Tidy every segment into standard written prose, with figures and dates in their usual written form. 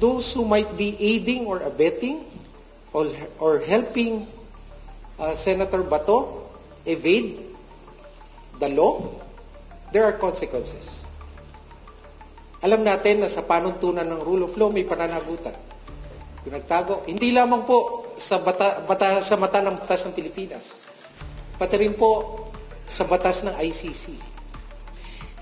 those who might be aiding or abetting or helping Senator Bato evade the law, there are consequences. Alam natin na sa panuntunan ng rule of law may pananagutan. Yung nagtago, hindi lamang po sa sa mata ng batas ng Pilipinas, pati rin po sa batas ng ICC.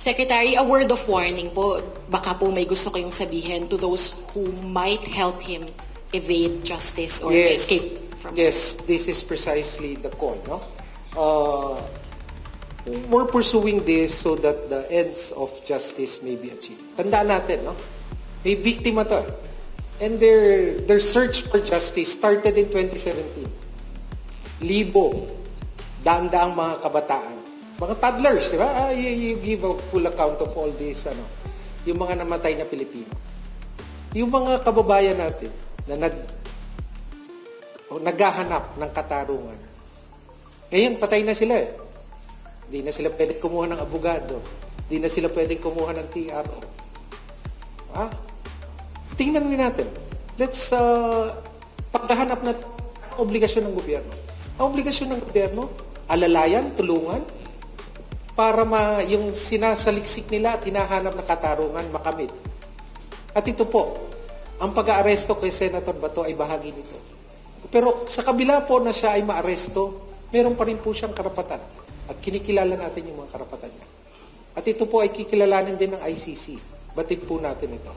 Secretary, a word of warning po. Baka po may gusto kayong sabihin to those who might help him evade justice or escape from Yes, this is precisely the call. No? We're pursuing this so that the ends of justice may be achieved. Tandaan natin, no? May biktima to. And their search for justice started in 2017. Libo, daan-daang mga kabataan. Mga toddlers, di ba? You give a full account of all this, yung mga namatay na Pilipino. Yung mga kababayan natin na naghahanap ng katarungan. Ngayon, patay na sila eh. Hindi na sila pwedeng kumuha ng abogado. Hindi na sila pwedeng kumuha ng TRO. Tingnan natin. Let's paghahanap na obligasyon ng gobyerno. Ang obligasyon ng gobyerno, alalayan, tulungan, para yung sinasaliksik nila at hinahanap na katarungan makamit. At ito po, ang pag-aaresto kay Senator Bato ay bahagi nito. Pero sa kabila po na siya ay maaresto, meron pa rin po siyang karapatan. At kinikilala natin yung mga karapatan niya. At ito po ay kikilalanin din ng ICC. Batid po natin ito.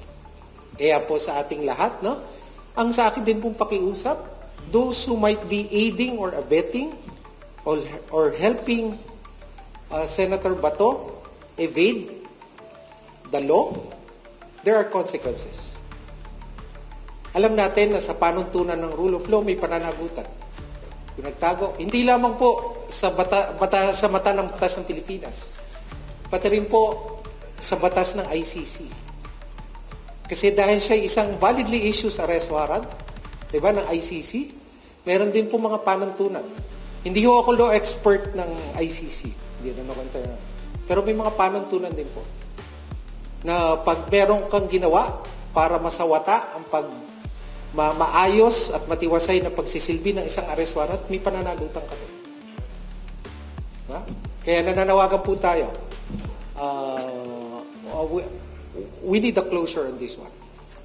Kaya po sa ating lahat, no? Ang sa akin din pong pakiusap, those who might be aiding or abetting or helping Senator Bato evade the law, there are consequences. Alam natin na sa panuntunan ng rule of law may pananagutan. Yung nagtago, hindi lamang po sa sa mata ng batas ng Pilipinas, pati rin po sa batas ng ICC. Kasi dahil siya isang validly issued arrest warrant, di ba, ng ICC, meron din po mga panuntunan. Hindi ho ako law expert ng ICC. Hindi na naman tayo. Pero may mga panuntunan din po na pag meron kang ginawa para masawata ang maayos at matiwasay na pagsisilbi ng isang arrest warrant, may pananagutan ka doon. Diba? Kaya nananawagan po tayo. We need a closure on this one.